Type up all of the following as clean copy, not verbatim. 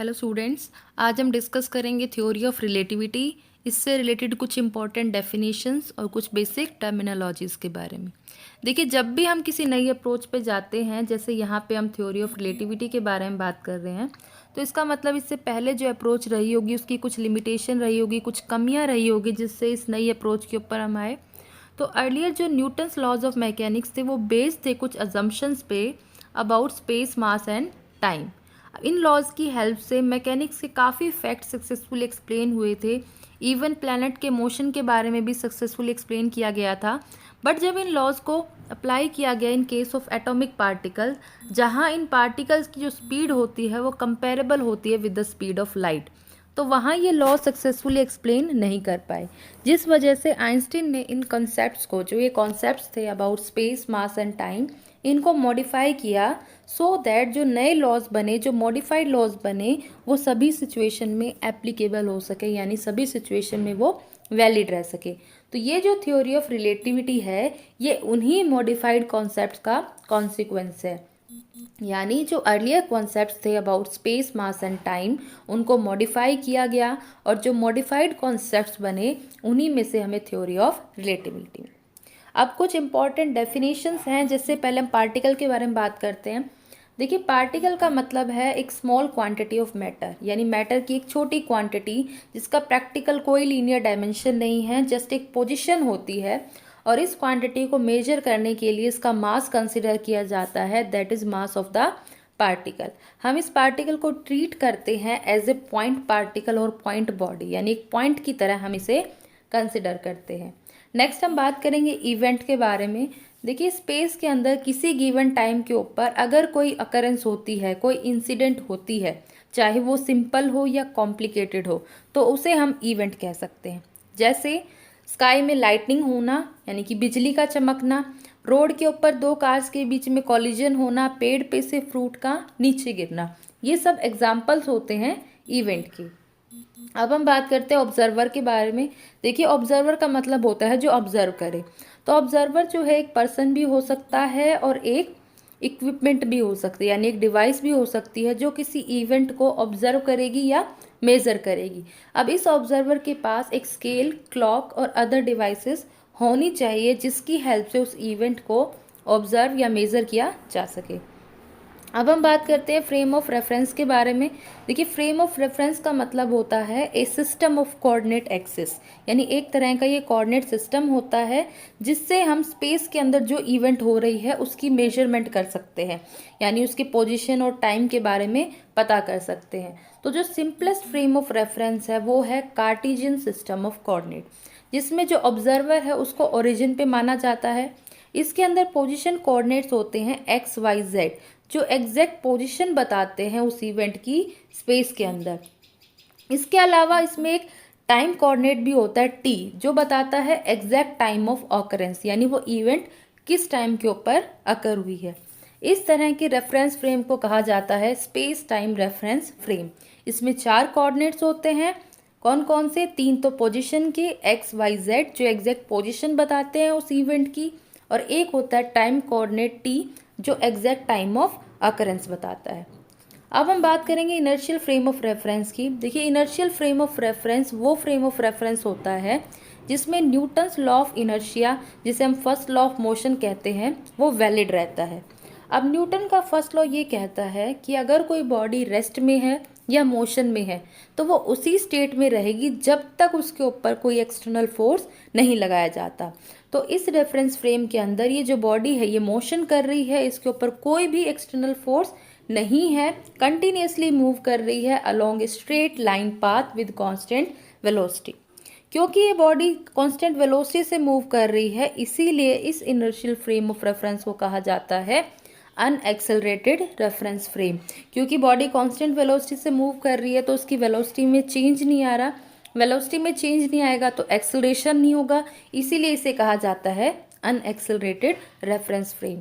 Hello students, आज हम discuss करेंगे थ्योरी ऑफ रिलेटिविटी। इससे रिलेटेड कुछ इंपॉर्टेंट डेफिनेशंस और कुछ बेसिक टर्मिनोलॉजीज़ के बारे में। देखिए, जब भी हम किसी नई अप्रोच पे जाते हैं, जैसे यहाँ पे हम थ्योरी ऑफ रिलेटिविटी के बारे में बात कर रहे हैं, तो इसका मतलब इससे पहले जो अप्रोच रही होगी उसकी कुछ लिमिटेशन रही होगी, कुछ कमियाँ रही होगी, जिससे इस नई अप्रोच के ऊपर हम आए। तो अर्लियर जो न्यूटन्स लॉज ऑफ मैकेनिक्स थे वो बेस्ड थे कुछ अजम्पशंस पे about space, mass and time. इन लॉज की हेल्प से मैकेनिक्स के काफ़ी फैक्ट सक्सेसफुली एक्सप्लेन हुए थे। इवन प्लैनेट के मोशन के बारे में भी सक्सेसफुली एक्सप्लेन किया गया था। बट जब इन लॉज को अप्लाई किया गया in case of atomic particle, जहाँ इन पार्टिकल्स की जो स्पीड होती है वो कंपेरेबल होती है with the speed of light, तो वहाँ ये लॉ सक्सेसफुली एक्सप्लेन नहीं कर पाए, जिस वजह से आइंस्टीन ने इन कॉन्सेप्ट्स को, जो ये कॉन्सेप्ट्स थे about space, mass and time, इनको मॉडिफाई किया सो दैट जो नए लॉज बने, जो मॉडिफाइड लॉज बने, वो सभी सिचुएशन में एप्लीकेबल हो सके, यानी सभी सिचुएशन में वो वैलिड रह सके। तो ये जो थ्योरी ऑफ रिलेटिविटी है, ये उन्हीं मॉडिफाइड कॉन्सेप्ट्स का कॉन्सिक्वेंस है। यानी जो अर्लियर कॉन्सेप्ट्स थे about space, mass and time, उनको मॉडिफाई किया गया और जो मॉडिफाइड कॉन्सेप्ट्स बने उन्हीं में से हमें थ्योरी ऑफ रिलेटिविटी। अब कुछ इंपॉर्टेंट डेफिनेशंस हैं, जिससे पहले हम पार्टिकल के बारे में बात करते हैं। देखिए, पार्टिकल का मतलब है एक स्मॉल क्वांटिटी ऑफ मैटर, यानी मैटर की एक छोटी क्वांटिटी जिसका प्रैक्टिकल कोई लीनियर डायमेंशन नहीं है, जस्ट एक पोजीशन होती है। और इस क्वांटिटी को मेजर करने के लिए इसका मास कंसिडर किया जाता है, that is mass of the particle. हम इस पार्टिकल को ट्रीट करते हैं एज ए पॉइंट पार्टिकल और पॉइंट बॉडी, यानी एक पॉइंट की तरह हम इसे कंसिडर करते हैं। नेक्स्ट हम बात करेंगे इवेंट के बारे में। देखिए, स्पेस के अंदर किसी गिवन टाइम के ऊपर अगर कोई अकरेंस होती है, कोई इंसिडेंट होती है, चाहे वो सिंपल हो या कॉम्प्लिकेटेड हो, तो उसे हम इवेंट कह सकते हैं। जैसे स्काई में लाइटनिंग होना, यानी कि बिजली का चमकना, रोड के ऊपर दो कार्स के बीच में कॉलिजन होना, पेड़ पे से फ्रूट का नीचे गिरना, ये सब एग्जाम्पल्स होते हैं इवेंट के। अब हम बात करते हैं ऑब्जर्वर के बारे में। देखिए, ऑब्जर्वर का मतलब होता है जो ऑब्जर्व करे। तो ऑब्जर्वर जो है एक पर्सन भी हो सकता है और एक इक्विपमेंट भी हो सकती है, यानी एक डिवाइस भी हो सकती है जो किसी इवेंट को ऑब्जर्व करेगी या मेजर करेगी। अब इस ऑब्जर्वर के पास एक स्केल, क्लॉक और अदर डिवाइसेस होनी चाहिए जिसकी हेल्प से उस इवेंट को ऑब्जर्व या मेजर किया जा सके। अब हम बात करते हैं फ्रेम ऑफ रेफरेंस के बारे में। देखिए, फ्रेम ऑफ रेफरेंस का मतलब होता है ए सिस्टम ऑफ कोऑर्डिनेट एक्सिस, यानी एक तरह का ये कोऑर्डिनेट सिस्टम होता है जिससे हम स्पेस के अंदर जो इवेंट हो रही है उसकी मेजरमेंट कर सकते हैं, यानी उसके पोजीशन और टाइम के बारे में पता कर सकते हैं। तो जो सिंपलेस्ट फ्रेम ऑफ रेफरेंस है वो है कार्टेशियन सिस्टम ऑफ कोऑर्डिनेट, जिसमें जो ऑब्जर्वर है उसको ओरिजिन पे माना जाता है। इसके अंदर पोजीशन कोऑर्डिनेट्स होते हैं एक्स, वाई, जेड, जो एग्जैक्ट पोजीशन बताते हैं उस इवेंट की स्पेस के अंदर। इसके अलावा इसमें एक टाइम कोऑर्डिनेट भी होता है टी, जो बताता है एग्जैक्ट टाइम ऑफ ऑकरेंस, यानी वो इवेंट किस टाइम के ऊपर अकर हुई है। इस तरह के रेफरेंस फ्रेम को कहा जाता है स्पेस टाइम रेफरेंस फ्रेम। इसमें 4 कोऑर्डिनेट्स होते हैं। कौन कौन से? 3 तो पोजीशन के एक्स, वाई, जेड, जो एग्जैक्ट पोजीशन बताते हैं उस इवेंट की, और एक होता है टाइम कोऑर्डिनेट टी, जो एग्जैक्ट टाइम ऑफ अकरेंस बताता है। अब हम बात करेंगे इनर्शियल फ्रेम ऑफ रेफरेंस की। देखिए, इनर्शियल फ्रेम ऑफ रेफरेंस वो फ्रेम ऑफ रेफरेंस होता है जिसमें न्यूटन्स लॉ ऑफ इनर्शिया, जिसे हम फर्स्ट लॉ ऑफ मोशन कहते हैं, वो वैलिड रहता है। अब न्यूटन का फर्स्ट लॉ ये कहता है कि अगर कोई बॉडी रेस्ट में है या मोशन में है तो वो उसी स्टेट में रहेगी जब तक उसके ऊपर कोई एक्सटर्नल फोर्स नहीं लगाया जाता। तो इस रेफरेंस फ्रेम के अंदर ये जो बॉडी है ये मोशन कर रही है, इसके ऊपर कोई भी एक्सटर्नल फोर्स नहीं है, कंटिन्यूसली मूव कर रही है along a straight line path with constant velocity. क्योंकि ये बॉडी कांस्टेंट वेलोसिटी से मूव कर रही है, इसीलिए इस इनर्शियल फ्रेम ऑफ रेफरेंस को कहा जाता है अनएक्सेलरेटेड रेफरेंस फ्रेम। क्योंकि बॉडी कांस्टेंट वेलोसिटी से मूव कर रही है तो उसकी वेलोसिटी में चेंज नहीं आ रहा, वेलोसिटी में चेंज नहीं आएगा तो एक्सेलरेशन नहीं होगा, इसीलिए इसे कहा जाता है अनएक्सेलरेटेड रेफरेंस फ्रेम।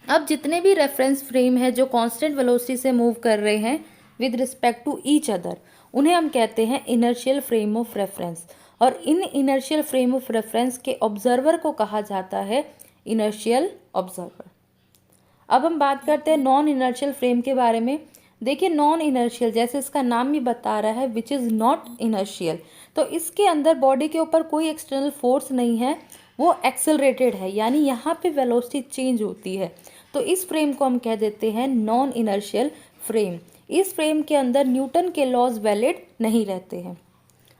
अब जितने भी रेफरेंस फ्रेम है जो कांस्टेंट वेलोसिटी से मूव कर रहे हैं with respect to each other, उन्हें हम कहते हैं इनर्शियल फ्रेम ऑफ रेफरेंस। और इन इनर्शियल फ्रेम ऑफ रेफरेंस के ऑब्जर्वर को कहा जाता है इनर्शियल ऑब्जर्वर। अब हम बात करते हैं नॉन इनर्शियल फ्रेम के बारे में। देखिए नॉन इनर्शियल, जैसे इसका नाम भी बता रहा है, विच इज़ नॉट इनर्शियल, तो इसके अंदर बॉडी के ऊपर कोई एक्सटर्नल फोर्स नहीं है, वो एक्सेलरेटेड है, यानी यहाँ पे वेलोसिटी चेंज होती है। तो इस फ्रेम को हम कह देते हैं नॉन इनर्शियल फ्रेम। इस फ्रेम के अंदर न्यूटन के लॉज वैलिड नहीं रहते हैं।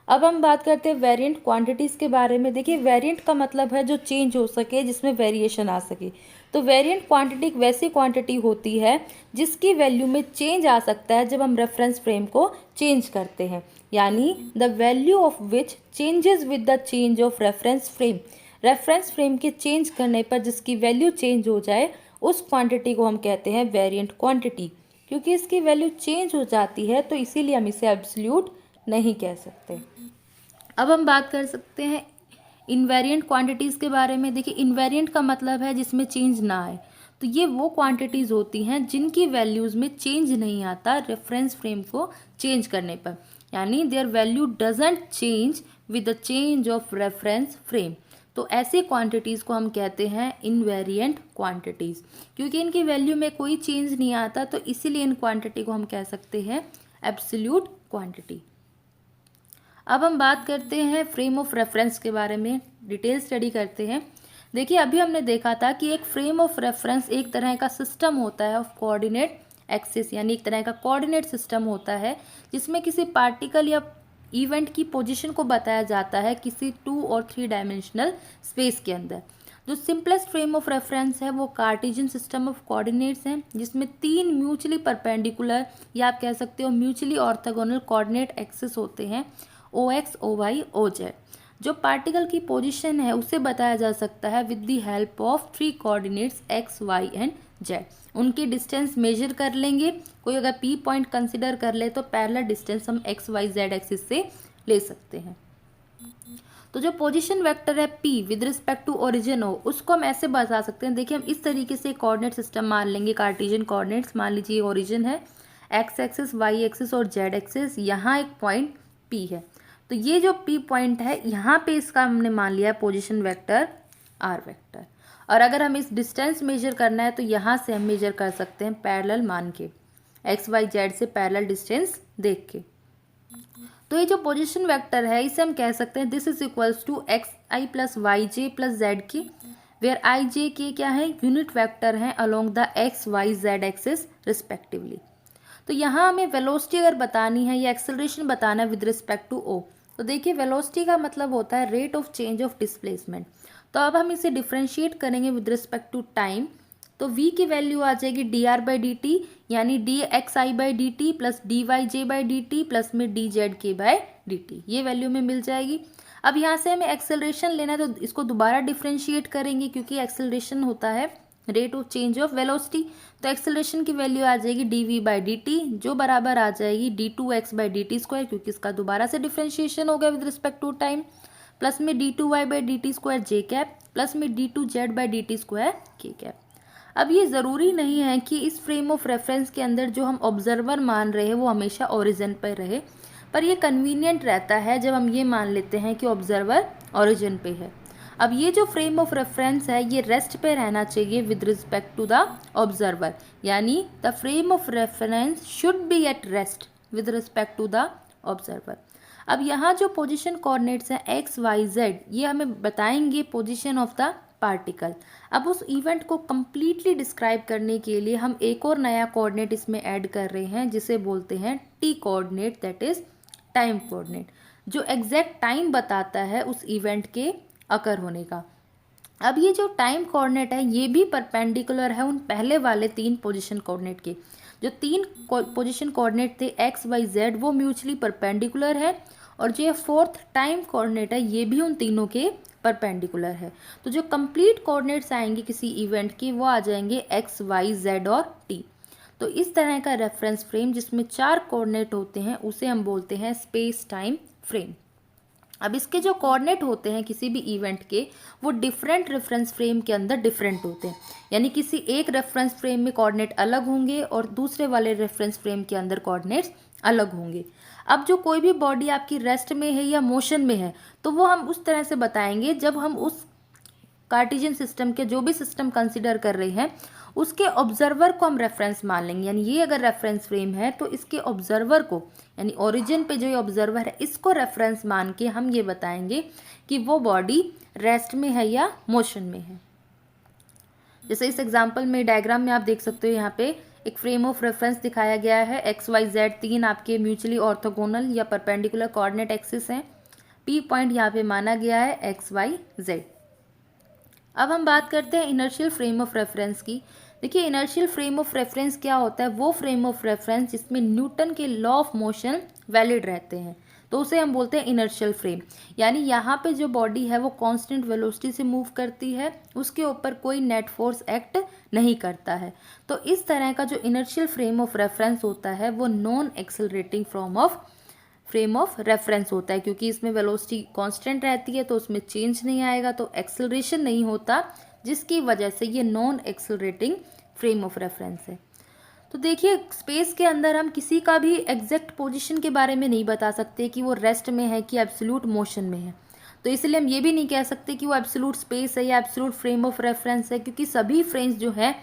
अब हम बात करते हैं वेरिएंट क्वांटिटीज़ के बारे में। देखिए वेरिएंट का मतलब है जो चेंज हो सके, जिसमें वेरिएशन आ सके। तो वेरिएंट क्वांटिटी एक वैसी क्वांटिटी होती है जिसकी वैल्यू में चेंज आ सकता है जब हम रेफरेंस फ्रेम को चेंज करते हैं, यानी the value of which changes with the change of reference frame. Reference frame के चेंज करने पर जिसकी वैल्यू चेंज हो जाए उस क्वांटिटी को हम कहते हैं वेरिएंट क्वांटिटी। क्योंकि इसकी वैल्यू चेंज हो जाती है तो इसीलिए हम इसे एब्सोल्यूट नहीं कह सकते। अब हम बात कर सकते हैं इनवेरिएंट क्वांटिटीज़ के बारे में। देखिए इनवेरिएंट का मतलब है जिसमें चेंज ना आए, तो ये वो क्वांटिटीज़ होती हैं जिनकी वैल्यूज़ में चेंज नहीं आता रेफरेंस फ्रेम को चेंज करने पर, यानी their value doesn't change with the change of reference frame. तो ऐसी क्वांटिटीज़ को हम कहते हैं इनवेरिएंट क्वांटिटीज़। क्योंकि इनकी वैल्यू में कोई चेंज नहीं आता तो इसीलिए इन क्वांटिटी को हम कह सकते हैं एब्सोल्यूट क्वांटिटी। अब हम बात करते हैं फ्रेम ऑफ रेफरेंस के बारे में, डिटेल स्टडी करते हैं। देखिए अभी हमने देखा था कि एक फ्रेम ऑफ रेफरेंस एक तरह का सिस्टम होता है ऑफ कोऑर्डिनेट एक्सिस, यानी एक तरह का कोऑर्डिनेट सिस्टम होता है जिसमें किसी पार्टिकल या इवेंट की पोजीशन को बताया जाता है किसी 2 और 3 डायमेंशनल स्पेस के अंदर। जो सिंपलेस्ट फ्रेम ऑफ रेफरेंस है वो कार्टेशियन सिस्टम ऑफ कोऑर्डिनेट्स हैं, जिसमें 3 म्यूचुअली परपेंडिकुलर या आप कह सकते हो म्यूचुअली ऑर्थोगोनल कोऑर्डिनेट एक्सिस होते हैं, OX, OY, OZ। जो पार्टिकल की पोजीशन है उसे बताया जा सकता है with the help of 3 coordinates X, Y and Z। उनकी डिस्टेंस मेजर कर लेंगे। कोई अगर P पॉइंट कंसिडर कर ले तो पैरेलल डिस्टेंस हम X, Y, Z एक्सिस से ले सकते हैं। तो जो पोजीशन वेक्टर है P with respect to origin हो, उसको हम ऐसे बता सकते हैं। देखिए हम इस तरीके से कोऑर्डिनेट सिस्टम मान लेंगे, कार्टेशियन कोऑर्डिनेट्स मान लीजिए, ओरिजिन है X एक्सिस, Y एक्सिस और Z एक्सिस, यहाँ एक पॉइंट P है। तो ये जो P पॉइंट है यहाँ पे इसका हमने मान लिया है पोजीशन वेक्टर R वेक्टर। और अगर हम इस डिस्टेंस मेजर करना है तो यहाँ से हम मेजर कर सकते हैं पैरेलल मान के, X, Y, Z से पैरेलल डिस्टेंस देख के। तो ये जो पोजीशन वेक्टर है इसे हम कह सकते हैं this is equals to XI plus YJ plus ZK, where IJK क्या है, यूनिट वेक्टर हैं along the X, Y, Z axis respectively. तो यहाँ हमें वेलोसिटी अगर बतानी है या एक्सेलरेशन बताना है विद रिस्पेक्ट टू O, तो देखिए वेलोसिटी का मतलब होता है rate of change of displacement. तो अब हम इसे डिफ्रेंशिएट करेंगे विद रिस्पेक्ट टू टाइम, तो v की वैल्यू आ जाएगी dr/dt, यानी dxi/dt प्लस dyj/dt प्लस में dzk/dt, ये वैल्यू में मिल जाएगी। अब यहाँ से हमें एक्सेलरेशन लेना है तो इसको दोबारा डिफ्रेंशिएट करेंगे, क्योंकि एक्सेलरेशन होता है rate of change of velocity. तो एक्सेलरेशन की वैल्यू आ जाएगी dv/dt, जो बराबर आ जाएगी d2x/dt², क्योंकि इसका दोबारा से डिफ्रेंशिएशन हो गया with respect to time, plus में d2y/dt² j कैप प्लस में d2z/dt² k कैप। अब ये ज़रूरी नहीं है कि इस फ्रेम ऑफ रेफरेंस के अंदर जो हम ऑब्जर्वर मान रहे हैं वो हमेशा ओरिजिन पर रहे, पर ये कन्वीनियंट रहता है जब हम ये मान लेते हैं कि ऑब्जर्वर ओरिजिन पे है। अब ये जो फ्रेम ऑफ रेफरेंस है ये रेस्ट पे रहना चाहिए with respect to the observer, यानी the frame of reference should be at rest with respect to the observer. अब यहाँ जो पोजीशन कोऑर्डिनेट्स हैं X, Y, Z, ये हमें बताएंगे पोजीशन ऑफ द पार्टिकल। अब उस इवेंट को कम्प्लीटली डिस्क्राइब करने के लिए हम एक और नया कोऑर्डिनेट इसमें ऐड कर रहे हैं जिसे बोलते हैं T coordinate, that is time coordinate, जो एग्जैक्ट टाइम बताता है उस इवेंट के अकर होने का। अब ये जो टाइम कोऑर्डिनेट है ये भी परपेंडिकुलर है उन पहले वाले 3 पोजीशन कोऑर्डिनेट के। जो 3 पोजीशन कोऑर्डिनेट थे X, Y, Z वो म्यूचुअली परपेंडिकुलर है, और जो 4th टाइम कोऑर्डिनेट है ये भी उन तीनों के परपेंडिकुलर है। तो जो कंप्लीट कोऑर्डिनेट्स आएंगे किसी इवेंट की वो आ जाएंगे X, Y, Z और T। तो इस तरह का रेफरेंस फ्रेम जिसमें 4 कोऑर्डिनेट होते हैं उसे हम बोलते हैं स्पेस टाइम फ्रेम। अब इसके जो कोऑर्डिनेट होते हैं किसी भी इवेंट के वो डिफरेंट रेफरेंस फ्रेम के अंदर डिफरेंट होते हैं, यानी किसी एक रेफरेंस फ्रेम में कोऑर्डिनेट अलग होंगे और दूसरे वाले रेफरेंस फ्रेम के अंदर कोऑर्डिनेट्स अलग होंगे। अब जो कोई भी बॉडी आपकी रेस्ट में है या मोशन में है तो वो हम उस तरह से बताएंगे जब हम उस कार्टेशियन सिस्टम के जो भी सिस्टम कंसिडर कर रहे हैं उसके ऑब्जर्वर को हम रेफरेंस मान लेंगे। यानी ये अगर रेफरेंस फ्रेम है तो इसके ऑब्जर्वर को, यानी ओरिजिन पे जो ये ऑब्जर्वर है इसको रेफरेंस मान के हम ये बताएंगे कि वो बॉडी रेस्ट में है या मोशन में है। जैसे इस एग्जाम्पल में डायग्राम में आप देख सकते हो, यहाँ पे एक फ्रेम ऑफ रेफरेंस दिखाया गया है। एक्स वाई जेड तीन आपके म्यूचुअली ऑर्थोगोनल या परपेंडिकुलर कोऑर्डिनेट एक्सिस हैं। पी पॉइंट यहाँ पे माना गया है एक्स वाई जेड। अब हम बात करते हैं इनर्शियल फ्रेम ऑफ रेफरेंस की। देखिए इनर्शियल फ्रेम ऑफ रेफरेंस क्या होता है, वो फ्रेम ऑफ रेफरेंस जिसमें न्यूटन के लॉ ऑफ मोशन वैलिड रहते हैं, तो उसे हम बोलते हैं इनर्शियल फ्रेम। यानी यहाँ पे जो बॉडी है वो कांस्टेंट वेलोसिटी से मूव करती है, उसके ऊपर कोई नेट फोर्स एक्ट नहीं करता है। तो इस तरह का जो इनर्शियल फ्रेम ऑफ रेफरेंस होता है वो non accelerating frame of reference होता है, क्योंकि इसमें वेलोसिटी कांस्टेंट रहती है तो उसमें चेंज नहीं आएगा, तो एक्सेलरेशन नहीं होता, जिसकी वजह से ये non accelerating frame of reference है। तो देखिए स्पेस के अंदर हम किसी का भी एग्जैक्ट पोजीशन के बारे में नहीं बता सकते कि वो रेस्ट में है कि एब्सोल्यूट मोशन में है, तो इसलिए हम ये भी नहीं कह सकते कि वो एब्सोल्यूट स्पेस है या एब्सोल्यूट फ्रेम ऑफ रेफरेंस है, क्योंकि सभी फ्रेम्स जो है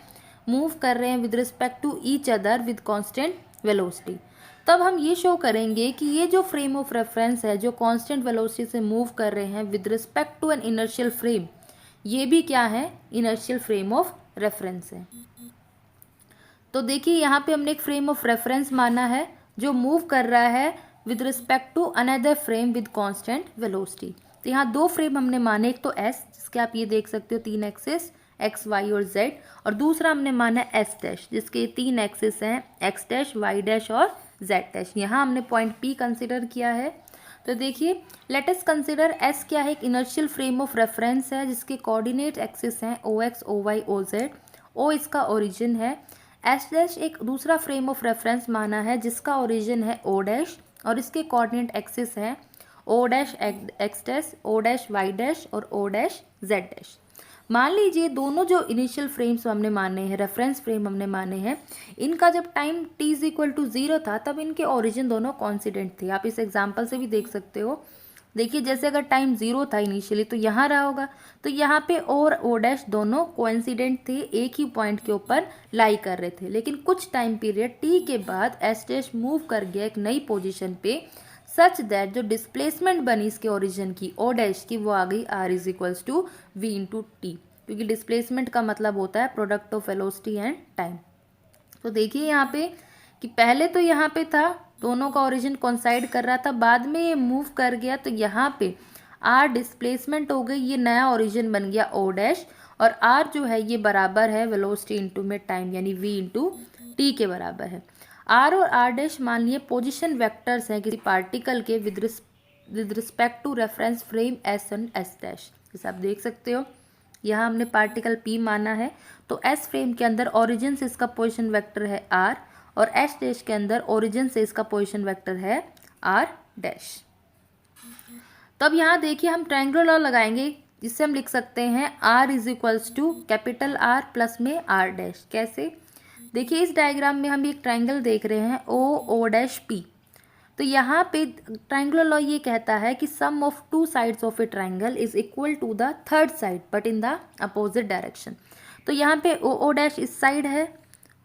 मूव कर रहे हैं with respect to each other with constant velocity. तब हम ये शो करेंगे कि ये जो फ्रेम ऑफ रेफरेंस है जो कांस्टेंट वेलोसिटी से मूव कर रहे हैं with respect to an inertial frame, ये भी क्या है, इनर्शियल फ्रेम ऑफ रेफरेंस है। तो देखिए यहाँ पे हमने एक फ्रेम ऑफ रेफरेंस माना है जो मूव कर रहा है with respect to another frame with constant velocity. तो यहाँ दो फ्रेम हमने माने, एक तो एस जिसके आप ये देख सकते हो तीन एक्सिस एक्स वाई और जेड, और दूसरा हमने माना एस डैश जिसके तीन एक्सिस हैं एक्स डैश वाई डैश और जेड डैश। यहाँ हमने पॉइंट पी कंसिडर किया है। तो देखिए लेट अस कंसिडर एस क्या है, एक इनर्शियल फ्रेम ऑफ रेफरेंस है जिसके कोऑर्डिनेट एक्सिस हैं O X O Y O Z, O इसका ओरिजिन है। एस डैश एक दूसरा फ्रेम ऑफ रेफरेंस माना है जिसका ओरिजिन है ओ डैश और इसके कोऑर्डिनेट एक्सिस हैं O dash X dash, O dash Y dash और ओ डैश जेड डैश। मान लीजिए दोनों जो इनिशियल फ्रेम्स हमने माने हैं, रेफरेंस फ्रेम हमने माने हैं, इनका जब time t is equal to 0 था तब इनके ओरिजिन दोनों कॉन्सिडेंट थे। आप इस एग्जाम्पल से भी देख सकते हो। देखिए जैसे अगर टाइम 0 था इनिशियली तो यहाँ रहा होगा, तो यहाँ पे और ओ डैश दोनों कोइंसिडेंट थे, एक ही पॉइंट के ऊपर लाई कर रहे थे। लेकिन कुछ टाइम पीरियड t के बाद एस डैश मूव कर गया एक नई पोजिशन पे, सच दैट जो डिस्प्लेसमेंट बनी इसके ओरिजिन की ओ डैश की वो आ गई r is equals to v into T, क्योंकि डिस्प्लेसमेंट का मतलब होता है product of velocity and time. तो देखिए यहाँ पे कि पहले तो यहाँ पे था दोनों का ओरिजिन कोइंसाइड कर रहा था, बाद में ये मूव कर गया तो यहाँ पे r डिस्प्लेसमेंट हो गई, ये नया ओरिजिन बन गया o डैश, और r जो है ये बराबर है वेलोसिटी इंटू में टाइम, यानी v इंटू टी के बराबर है। r और r डैश मान लिए पोजिशन वेक्टर्स हैं किसी पार्टिकल के with respect to reference frame s and s dash. जैसे आप देख सकते हो यहाँ हमने पार्टिकल p माना है, तो s फ्रेम के अंदर ओरिजिन से इसका पोजीशन वेक्टर है r और s डैश के अंदर ओरिजिन से इसका पोजीशन वेक्टर है r डैश। तो अब यहाँ देखिए हम ट्रायंगुलर लॉ लगाएंगे जिससे हम लिख सकते हैं r is equals to capital R plus में r डैश। कैसे, देखिए इस डायग्राम में हम एक ट्रायंगल देख रहे हैं o डैश p। तो यहाँ पे ट्रायंगुलर लॉ ये कहता है कि sum of two sides of a triangle is equal to the third side but in the opposite direction. तो यहाँ पे ओ डैश इस साइड है,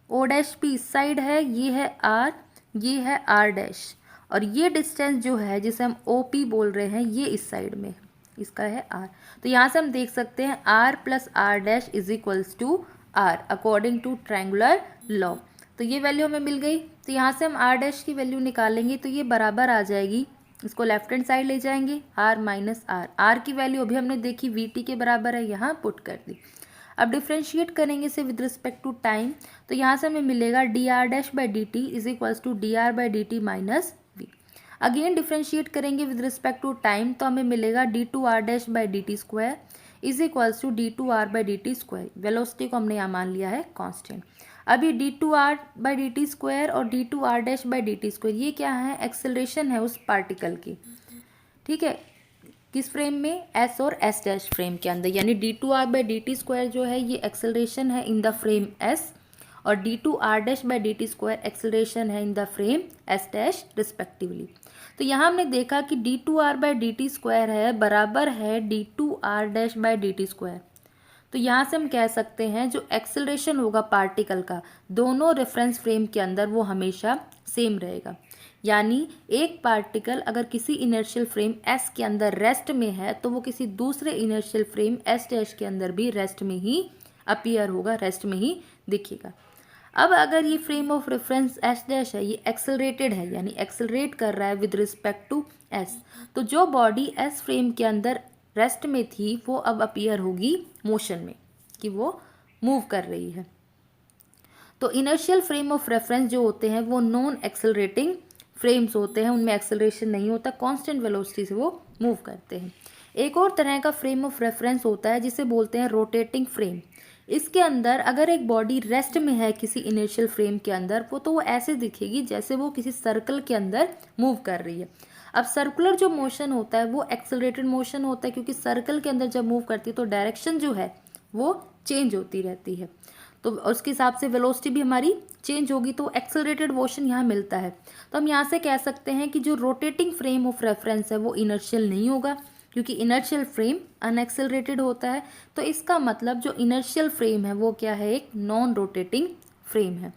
ओ डैश पी इस साइड है, ये है r, ये है r डैश, और ये डिस्टेंस जो है जिसे हम ओ पी बोल रहे हैं ये इस साइड में इसका है r। तो यहाँ से हम देख सकते हैं r plus r dash is equals to r according to triangular law. तो ये वैल्यू हमें मिल गई, तो यहाँ से हम r डैश की वैल्यू निकालेंगे तो ये बराबर आ जाएगी, इसको लेफ्ट हैंड साइड ले जाएंगे r माइनस r। r की वैल्यू अभी हमने देखी vt के बराबर है, यहाँ पुट कर दी। अब डिफ्रेंशिएट करेंगे इसे विद रिस्पेक्ट टू टाइम, तो यहाँ से हमें मिलेगा dr dash by D T is equals to dr by D T minus v। Again differentiate करेंगे विद रिस्पेक्ट टू टाइम तो हमें मिलेगा d2r dash by D T square is equals to d2r by D T square. Velocity को हमने यहाँ मान लिया है कांस्टेंट। अभी d2r by D T square और d2r dash by D T square ये क्या है, एक्सेलरेशन है उस पार्टिकल की, ठीक है, किस फ्रेम में, s और s डैश फ्रेम के अंदर, यानी d2r by D T square जो है ये एक्सेलरेशन है इन द फ्रेम s और d2r dash by D T square acceleration है in the frame s dash respectively. तो यहाँ हमने देखा कि d2r by D T square है बराबर है d2r dash by D T square, तो यहाँ से हम कह सकते हैं जो एक्सेलरेशन होगा पार्टिकल का दोनों रेफरेंस फ्रेम के अंदर वो हमेशा सेम रहेगा। यानी एक पार्टिकल अगर किसी इनर्शियल फ्रेम S के अंदर रेस्ट में है तो वो किसी दूसरे इनर्शियल फ्रेम S डैश के अंदर भी रेस्ट में ही अपीयर होगा, रेस्ट में ही दिखेगा। अब अगर ये frame of reference S dash है, ये एक्सेलरेटेड है यानी एक्सेलरेट कर रहा है विद रिस्पेक्ट टू S, तो जो बॉडी S फ्रेम के अंदर रेस्ट में थी वो अब अपीयर होगी मोशन में, कि वो मूव कर रही है। तो इनर्शियल फ्रेम ऑफ रेफरेंस जो होते हैं वो नॉन एक्सेलरेटिंग फ्रेम्स होते हैं, उनमें एक्सेलरेशन नहीं होता, कांस्टेंट वेलोसिटी से वो मूव करते हैं। एक और तरह का फ्रेम ऑफ रेफरेंस होता है जिसे बोलते हैं रोटेटिंग फ्रेम। इसके अंदर अगर एक बॉडी रेस्ट में है किसी इनिशियल फ्रेम के अंदर तो वो ऐसे दिखेगी जैसे वो किसी सर्कल के अंदर मूव कर रही है। अब सर्कुलर जो मोशन होता है वो एक्सेलरेटेड मोशन होता है, क्योंकि सर्कल के अंदर जब मूव करती है तो डायरेक्शन जो है वो चेंज होती रहती है, तो उसके हिसाब से वेलोसिटी भी हमारी चेंज होगी, तो एक्सेलरेटेड मोशन यहाँ मिलता है। तो हम यहाँ से कह सकते हैं कि जो रोटेटिंग फ्रेम ऑफ रेफरेंस है वो इनर्शियल नहीं होगा, क्योंकि इनर्शियल फ्रेम अनएक्सेलरेटेड होता है। तो इसका मतलब जो इनर्शियल फ्रेम है वो क्या है, एक नॉन रोटेटिंग फ्रेम है।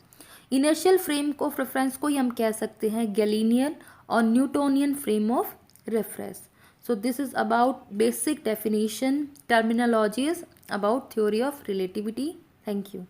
इनर्शियल फ्रेम ऑफ रेफरेंस को ही हम कह सकते हैं गैलीलियन और Newtonian frame of reference. So this is about basic definition, terminologies about theory of relativity. Thank you.